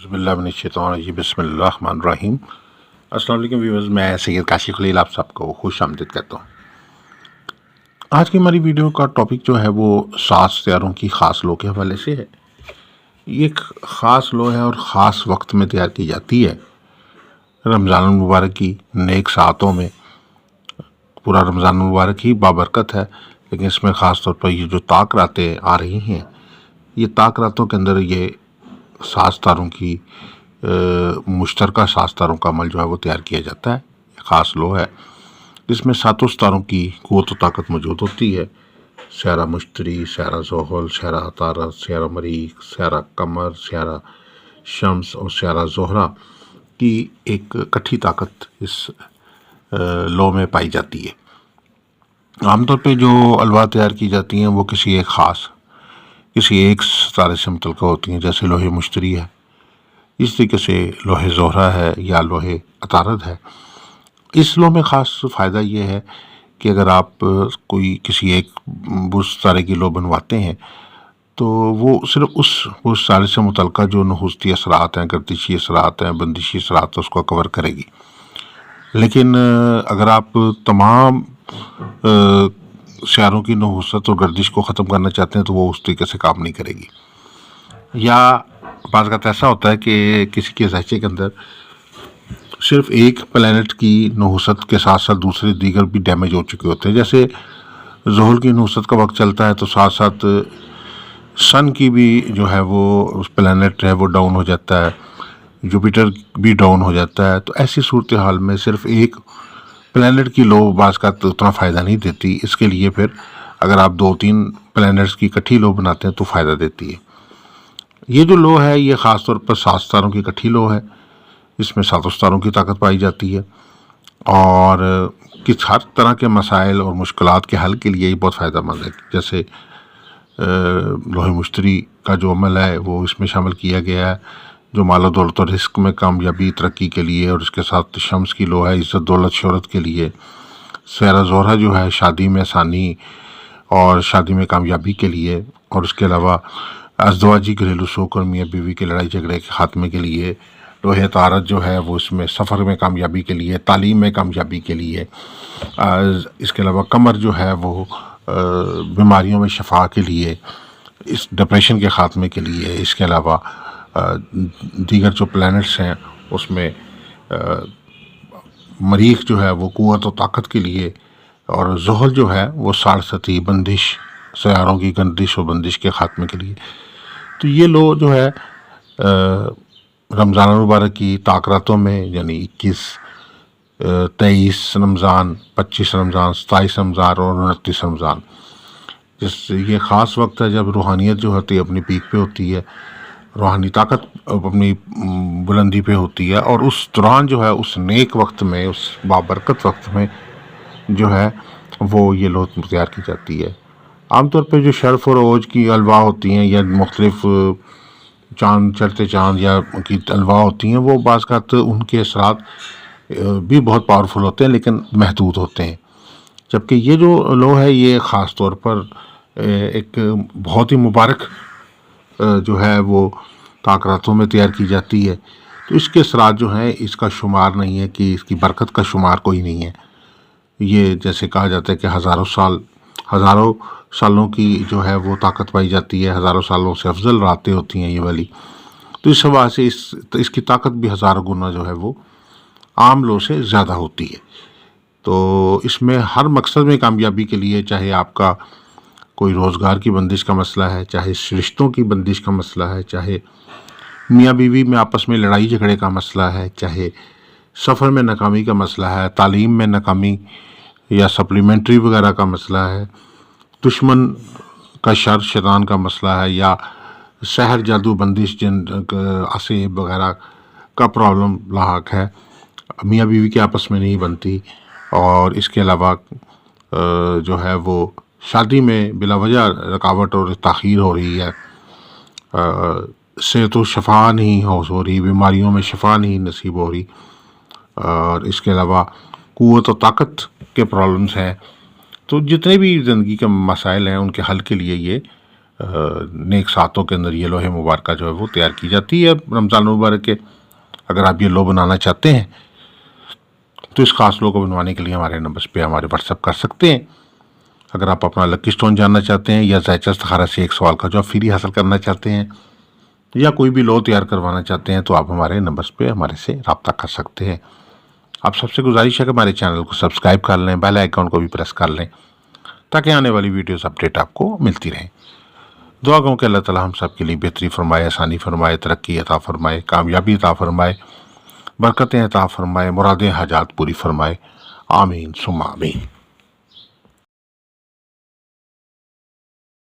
اعوذ باللہ من الشیطان الرجیم، بسم اللہ الرحمن الرحیم۔ السلام علیکم ویورز، میں سید کاشی خلیل آپ سب کو خوش آمدید کہتا ہوں۔ آج کی ہماری ویڈیو کا ٹاپک جو ہے وہ 7 ستاروں کی خاص لو کے حوالے سے ہے۔ یہ ایک خاص لو ہے اور خاص وقت میں تیار کی جاتی ہے، رمضان المبارک کی نیک ساعتوں میں۔ پورا رمضان المبارک ہی بابرکت ہے، لیکن اس میں خاص طور پر یہ جو طاق راتیں آ رہی ہیں، یہ طاق راتوں کے اندر یہ 7 ستاروں کی مشترکہ 7 ستاروں کا عمل جو ہے وہ تیار کیا جاتا ہے۔ خاص لو ہے جس میں 7 ستاروں کی قوت و طاقت موجود ہوتی ہے۔ سیارہ مشتری، سیارہ زحل، سیارہ عطارد، سیارہ مریخ، سیارہ قمر، سیارہ شمس اور سیارہ زہرہ کی ایک کٹھی طاقت اس لو میں پائی جاتی ہے۔ عام طور پہ جو الواح تیار کی جاتی ہیں وہ کسی ایک ستارے سے متعلقہ ہوتی ہیں، جیسے لوہے مشتری ہے، اس طریقے سے لوہے زہرہ ہے یا لوہے عطارد ہے۔ اس لو میں خاص فائدہ یہ ہے کہ اگر آپ کسی ایک برج ستارے کی لو بنواتے ہیں تو وہ صرف اس برج ستارے سے متعلقہ جو نحوستی اثرات ہیں، گردشی اثرات ہیں، بندشی اثرات اس کو کور کرے گی۔ لیکن اگر آپ تمام سیاروں کی نحوست اور گردش کو ختم کرنا چاہتے ہیں تو وہ اس طریقے سے کام نہیں کرے گی۔ یا بعض اوقات ایسا ہوتا ہے کہ کسی کے ذہچے کے اندر صرف ایک پلینٹ کی نحوست کے ساتھ ساتھ دوسرے دیگر بھی ڈیمیج ہو چکے ہوتے ہیں۔ جیسے زحل کی نحوست کا وقت چلتا ہے تو ساتھ ساتھ سن کی بھی جو ہے وہ اس پلینٹ ہے وہ ڈاؤن ہو جاتا ہے، جوپیٹر بھی ڈاؤن ہو جاتا ہے۔ تو ایسی صورتحال میں صرف ایک پلینٹ کی لو بعض کا اتنا فائدہ نہیں دیتی، اس کے لیے پھر اگر آپ 2-3 پلینٹس کی کٹھی لو بناتے ہیں تو فائدہ دیتی ہے۔ یہ جو لو ہے یہ خاص طور پر 7 ستاروں کی کٹھی لو ہے، اس میں 7 ستاروں کی طاقت پائی جاتی ہے، اور ہر طرح کے مسائل اور مشکلات کے حل کے لیے یہ بہت فائدہ مند ہے۔ جیسے لوہے مشتری کا جو عمل ہے وہ اس میں شامل کیا گیا ہے، جو مال و دولت اور رزق میں کامیابی ترقی کے لیے، اور اس کے ساتھ شمس کی لو ہے عزت دولت شہرت کے لیے۔ سیارہ زہرہ جو ہے شادی میں آسانی اور شادی میں کامیابی کے لیے، اور اس کے علاوہ ازدواجی گھریلو سوکھ اور میاں بیوی کے لڑائی جھگڑے کے خاتمے کے لیے۔ لوہے عطارد جو ہے وہ اس میں سفر میں کامیابی کے لیے، تعلیم میں کامیابی کے لیے۔ اس کے علاوہ قمر جو ہے وہ بیماریوں میں شفا کے لیے، اس ڈپریشن کے خاتمے کے لیے۔ اس کے علاوہ دیگر جو پلینٹس ہیں اس میں مریخ جو ہے وہ قوت و طاقت کے لیے، اور زحل جو ہے وہ ساڑھستی بندش، سیاروں کی گردش و بندش کے خاتمے کے لیے۔ تو یہ لو جو ہے رمضان المبارک کی طاق راتوں میں، یعنی 21، 23 رمضان، 25 رمضان، 27 رمضان اور 29 رمضان، یہ خاص وقت ہے جب روحانیت جو ہوتی ہے اپنی پیک پہ ہوتی ہے، روحانی طاقت اپنی بلندی پہ ہوتی ہے، اور اس دوران جو ہے اس نیک وقت میں، اس بابرکت وقت میں جو ہے وہ یہ لو تیار کی جاتی ہے۔ عام طور پہ جو شرف اور عروج کی الواح ہوتی ہیں یا مختلف چاند، چڑھتے چاند یا کی الواح ہوتی ہیں، وہ بعض کا ان کے اثرات بھی بہت پاورفل ہوتے ہیں لیکن محدود ہوتے ہیں، جبکہ یہ جو لو ہے یہ خاص طور پر ایک بہت ہی مبارک جو ہے وہ طاق راتوں میں تیار کی جاتی ہے۔ تو اس کے اثرات جو ہیں اس کا شمار نہیں ہے، کہ اس کی برکت کا شمار کوئی نہیں ہے۔ یہ جیسے کہا جاتا ہے کہ ہزاروں سالوں کی جو ہے وہ طاقت پائی جاتی ہے، ہزاروں سالوں سے افضل راتیں ہوتی ہیں یہ والی۔ تو اس حوالے سے اس کی طاقت بھی ہزاروں گنا جو ہے وہ عام لو سے زیادہ ہوتی ہے۔ تو اس میں ہر مقصد میں کامیابی کے لیے، چاہے آپ کا کوئی روزگار کی بندش کا مسئلہ ہے، چاہے رشتوں کی بندش کا مسئلہ ہے، چاہے میاں بیوی میں آپس میں لڑائی جھگڑے کا مسئلہ ہے، چاہے سفر میں ناکامی کا مسئلہ ہے، تعلیم میں ناکامی یا سپلیمنٹری وغیرہ کا مسئلہ ہے، دشمن کا شر شیطان کا مسئلہ ہے، یا سحر جادو بندش جن عصیب وغیرہ کا پرابلم لاحق ہے، میاں بیوی کے آپس میں نہیں بنتی، اور اس کے علاوہ جو ہے وہ شادی میں بلا وجہ رکاوٹ اور تاخیر ہو رہی ہے، صحت و شفا نہیں ہو رہی، بیماریوں میں شفا نہیں نصیب ہو رہی، اور اس کے علاوہ قوت و طاقت کے پرابلمس ہیں۔ تو جتنے بھی زندگی کے مسائل ہیں ان کے حل کے لیے یہ نیک ساتوں کے اندر یہ لوہے مبارکہ جو ہے وہ تیار کی جاتی ہے رمضان المبارک کے. اگر آپ یہ لو بنانا چاہتے ہیں تو اس خاص لو کو بنوانے کے لیے ہمارے نمبرز پہ ہمارے واٹس ایپ کر سکتے ہیں. اگر آپ اپنا لکی سٹون جاننا چاہتے ہیں یا ذائچہ استخارہ سے ایک سوال کا جواب فری حاصل کرنا چاہتے ہیں یا کوئی بھی لو تیار کروانا چاہتے ہیں تو آپ ہمارے نمبرز پہ ہمارے سے رابطہ کر سکتے ہیں. آپ سب سے گزارش ہے کہ ہمارے چینل کو سبسکرائب کر لیں, بیل آئیکن کو بھی پریس کر لیں تاکہ آنے والی ویڈیوز اپڈیٹ آپ کو ملتی رہیں. دعا کروں کہ اللہ تعالی ہم سب کے لیے بہتری فرمائے, آسانی فرمائے, ترقی عطا فرمائے, کامیابی عطا فرمائے, برکتیں عطا فرمائے, مرادیں حاجات پوری فرمائے. آمین ثم آمین.